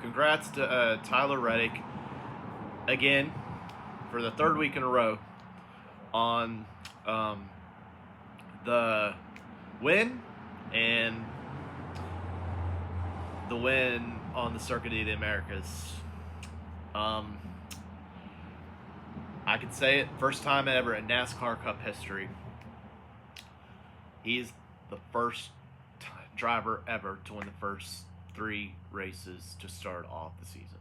congrats to Tyler Reddick again for the third week in a row on um, the win and the win on the Circuit of the Americas. Um, I could say it, first time ever in NASCAR Cup history. He's the first driver ever to win the first three races to start off the season.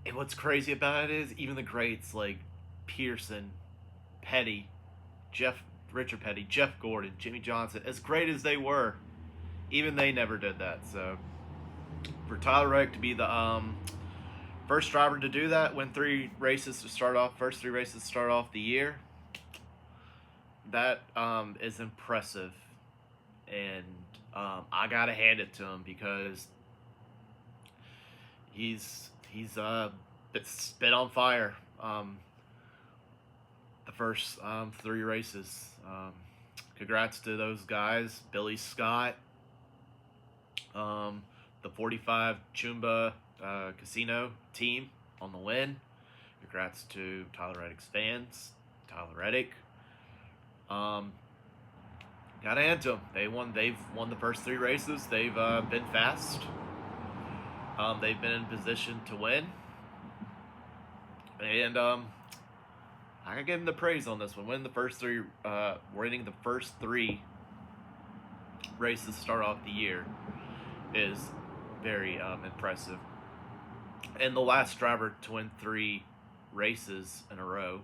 And what's crazy about it is even the greats like Pearson, Petty, Richard Petty, Jeff Gordon, Jimmy Johnson, as great as they were, even they never did that. So for Tyler Reddick to be the first driver to do that, win first three races to start off the year, that is impressive. And I gotta hand it to him because he's been on fire the first three races. Congrats to those guys, Billy Scott, the 45 Chumba Casino team on the win. Congrats to Tyler Reddick's fans, Tyler Reddick. Gotta hand to them. They've won the first three races. They've been fast. They've been in position to win. And I gotta give them the praise on this one. Winning the first three races to start off the year is very impressive. And the last driver to win three races in a row,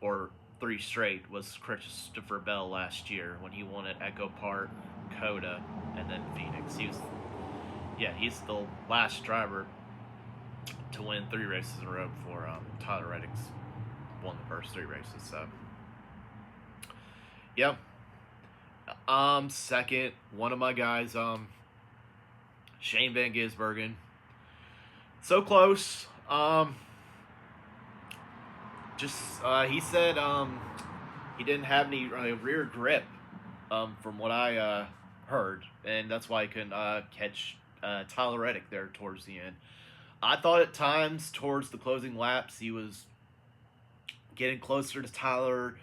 or three straight, was Christopher Bell last year when he won at Echo Park, Coda, and then Phoenix. He's the last driver to win three races in a row before Tyler Reddick's won the first three races. So, yeah. Second, one of my guys, Shane Van Gisbergen. So close. He said he didn't have any rear grip, from what I heard, and that's why he couldn't catch Tyler Reddick there towards the end. I thought at times towards the closing laps he was getting closer to Tyler.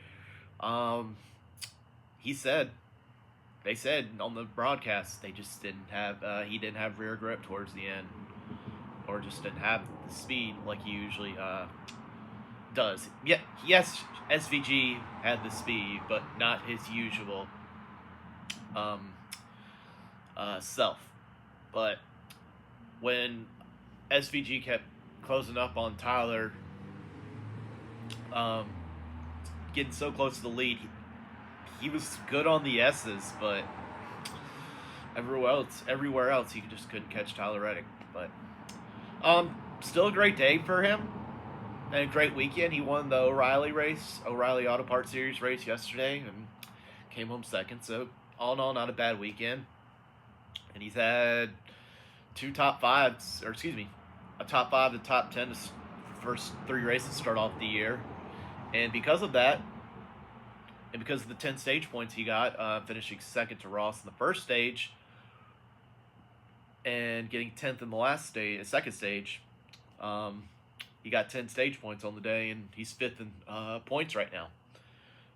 They said on the broadcast he didn't have rear grip towards the end, or just didn't have the speed like he usually does. Yeah, yes, SVG had the speed, but not his usual self. But when SVG kept closing up on Tyler, getting so close to the lead, he was good on the S's, but everywhere else he just couldn't catch Tyler Reddick. But still a great day for him and a great weekend. He won the O'Reilly Auto Parts Series race yesterday, and came home second. So all in all, not a bad weekend. And he's had a top 5 to top 10 to first three races start off the year. And because of that, and because of the 10 stage points he got, finishing second to Ross in the first stage, and getting 10th in the second stage, he got 10 stage points on the day, and he's 5th in points right now.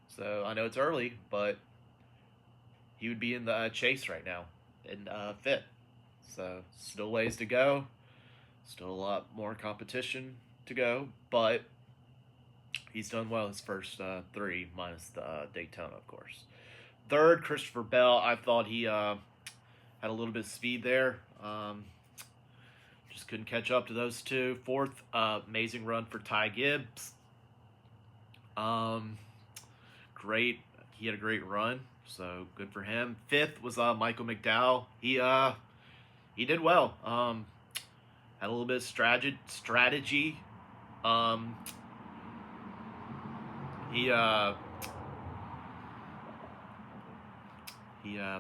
So I know it's early, but he would be in the chase right now in 5th. So still ways to go. Still a lot more competition to go, but he's done well his first three, minus the Daytona, of course. Third, Christopher Bell. I thought he had a little bit of speed there. Just couldn't catch up to those two. Fourth, amazing run for Ty Gibbs. Great. He had a great run, so good for him. Fifth was Michael McDowell. He did well. Had a little bit of strategy. He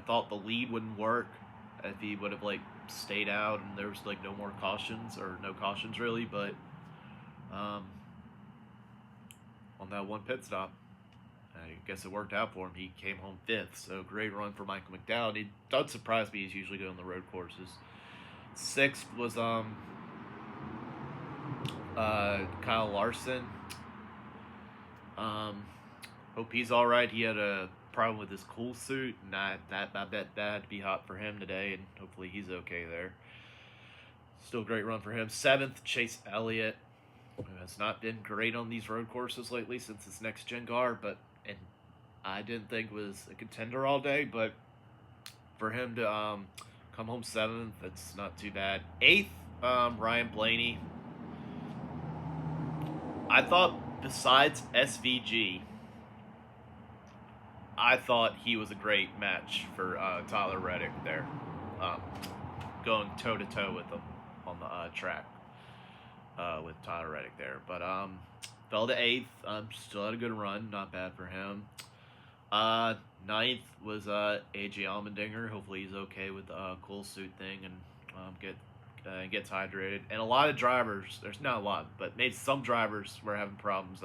thought the lead wouldn't work if he would have stayed out and there was no more cautions, or no cautions really, but on that one pit stop, I guess it worked out for him. He came home fifth, so great run for Michael McDowell. It doesn't surprise me. He's usually good on the road courses. Sixth was Kyle Larson. Hope he's all right. He had a problem with his cool suit, and I bet that had to be hot for him today, and hopefully he's okay there. Still a great run for him. Seventh, Chase Elliott, who has not been great on these road courses lately since his next gen car, and I didn't think was a contender all day, but for him to come home seventh, that's not too bad. Eighth, Ryan Blaney. I thought besides SVG, I thought he was a great match for Tyler Reddick there, going toe to toe with him on the track with Tyler Reddick there. But fell to eighth. Still had a good run, not bad for him. Ninth was AJ Allmendinger. Hopefully he's okay with the cool suit thing and gets hydrated. And a lot of drivers, there's not a lot, but maybe some drivers were having problems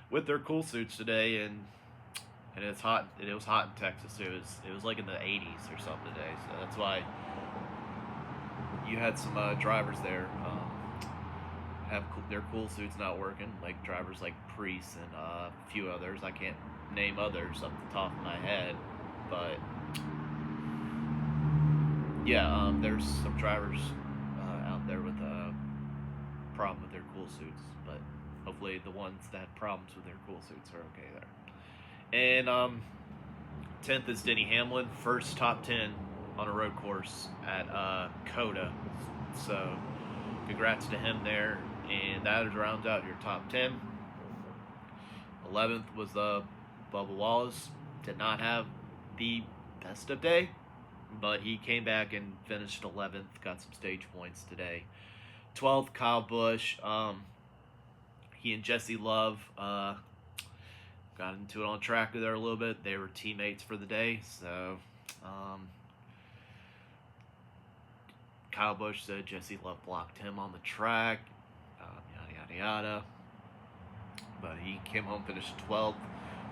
with their cool suits today, and it's hot. It was hot in Texas. It was like in the 80s or something today. So that's why you had some drivers there have their cool suits not working, like drivers like Priest and a few others. I can't name others off the top of my head, but yeah, there's some drivers out there with a problem with their cool suits, but hopefully the ones that had problems with their cool suits are okay there. And 10th is Denny Hamlin, first top 10 on a road course at COTA. So congrats to him there. And that rounds out your top 10. 11th was Bubba Wallace. Did not have the best of day, but he came back and finished 11th. Got some stage points today. 12th, Kyle Busch. He and Jesse Love got into it on track there a little bit. They were teammates for the day, so Kyle Busch said Jesse Love blocked him on the track, yada, yada, yada. But he came home, finished 12th.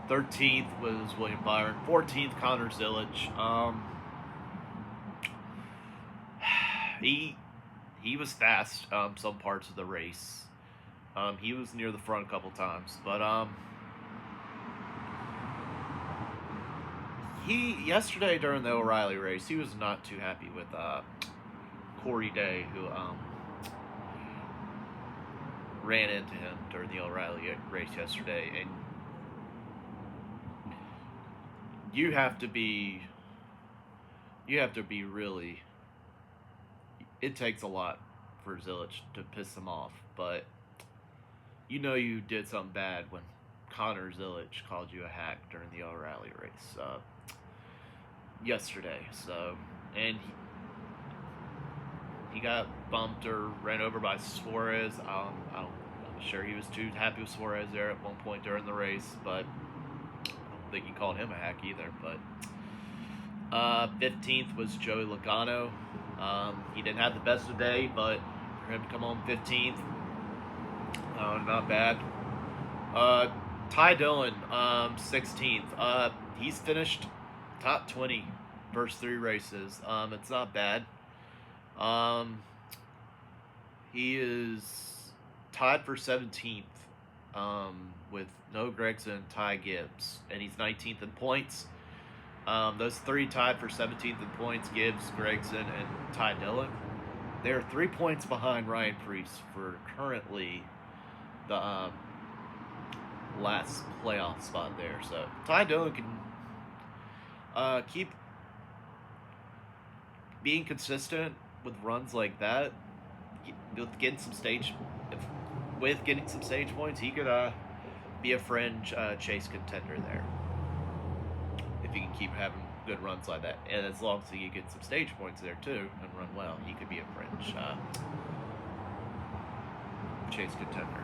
13th was William Byron. 14th, Connor Zillich. He was fast some parts of the race. He was near the front a couple times, but yesterday during the O'Reilly race, he was not too happy with Corey Day, who ran into him during the O'Reilly race yesterday, and you have to be really. It takes a lot for Zillich to piss him off, but you did something bad when Connor Zillich called you a hack during the O'Reilly race yesterday. So, and he got bumped or ran over by Suarez. I'm sure he was too happy with Suarez there at one point during the race, but I don't think he called him a hack either. But 15th was Joey Logano. He didn't have the best of the day, but for him to come home 15th, not bad. Ty Dillon, 16th. He's finished top 20 first 3 races. It's not bad. He is tied for 17th with Noah Gragson and Ty Gibbs, and he's 19th in points. Those 3 tied for 17th in points, Gibbs, Gragson, and Ty Dillon. They're 3 points behind Ryan Preece for currently the last playoff spot there. So Ty Dillon can keep being consistent with runs like that. With getting some stage points, he could be a fringe chase contender there. If he can keep having good runs like that, and as long as he gets some stage points there too and run well, he could be a fringe chase contender.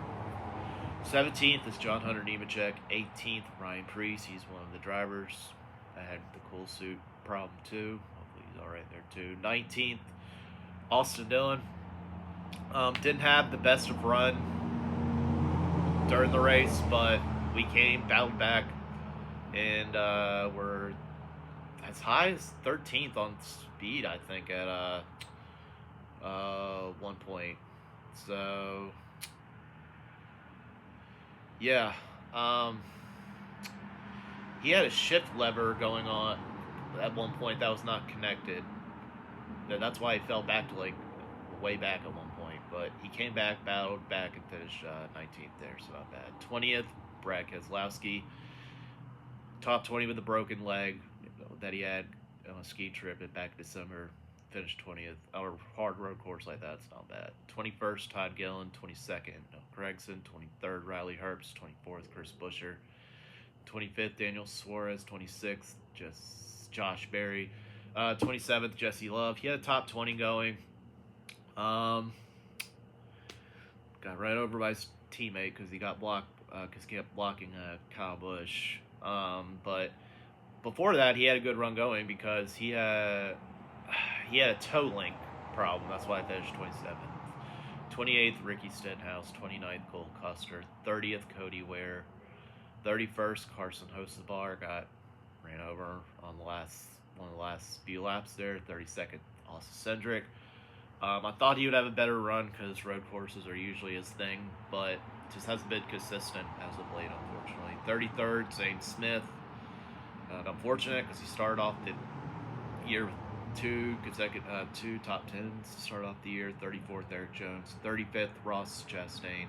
17th is John Hunter Nemechek. 18th, Ryan Preece. He's one of the drivers that had the cool suit problem too. Hopefully he's all right there too. 19th, Austin Dillon. Didn't have the best of run during the race, but we battled back. and we're as high as 13th on speed, I think, at one point. So yeah, um, he had a shift lever going on at one point that was not connected. That's why he fell back to like way back at one point. But he came back, battled back, and finished 19th there, so not bad. 20th, Brad Keselowski, top 20 with a broken leg that he had on a ski trip back in December. Finished 20th. On a hard road course like that, it's not bad. 21st, Todd Gillen. 22nd, Noah Gragson. 23rd, Riley Herbst. 24th, Chris Buescher. 25th, Daniel Suarez. 26th, Josh Berry. 27th, Jesse Love. He had a top 20 going. Got right over by his teammate because he got blocked because he kept blocking Kyle Busch. But before that, he had a good run going because he had a toe link problem. That's why I finished 27th. 28th, Ricky Stenhouse. 29th, Cole Custer. 30th, Cody Ware. 31st, Carson Hocevar ran over on one of the last few laps there. 32nd, Austin Cindric. I thought he would have a better run because road courses are usually his thing, but just hasn't been consistent as of late, unfortunately. 33rd, Zane Smith. Unfortunate because he started off the year with two top 10s to start off the year. 34th, Eric Jones. 35th, Ross Chastain.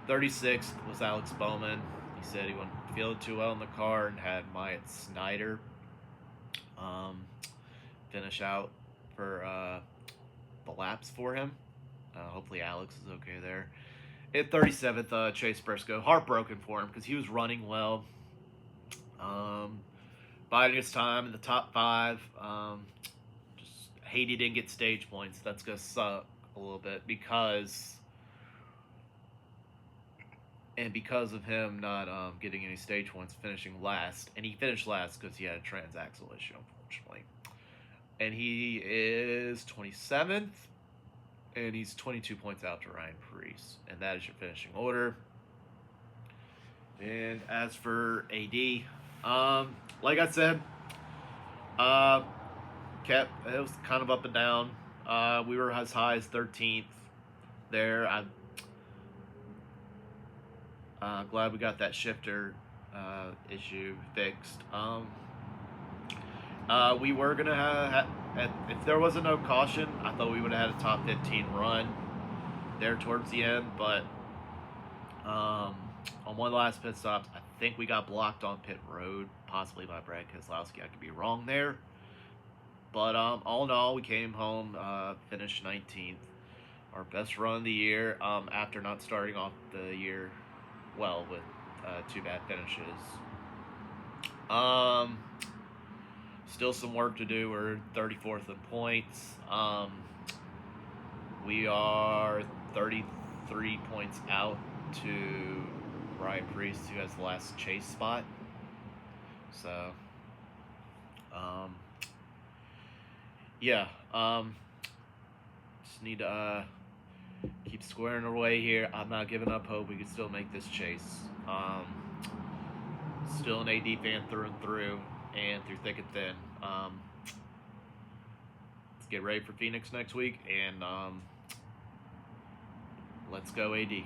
36th was Alex Bowman. He said he wasn't feeling too well in the car and had Myatt Snyder finish out for the laps for him. Hopefully Alex is okay there. At 37th, Chase Briscoe. Heartbroken for him because he was running well. Biding his time in the top 5. Just hate he didn't get stage points. That's going to suck a little bit because of him not getting any stage points, finishing last. And he finished last because he had a transaxle issue, unfortunately. And he is 27th, and he's 22 points out to Ryan Preece. And that is your finishing order. And as for AD, like I said, it was kind of up and down. We were as high as 13th there. I'm glad we got that shifter issue fixed. We were going to have, if there wasn't no caution, I thought we would have had a top 15 run there towards the end. But on one of the last pit stops, I think we got blocked on pit road, possibly by Brad Keselowski. I could be wrong there. But all in all, we came home, finished 19th. Our best run of the year after not starting off the year well with 2 bad finishes. Still some work to do. We're 34th in points. We are 33 points out to Ryan Preece, who has the last chase spot. So, yeah. Just need to keep squaring away here. I'm not giving up hope. We can still make this chase. Still an AD fan through and through thick and thin. Let's get ready for Phoenix next week, and let's go AD.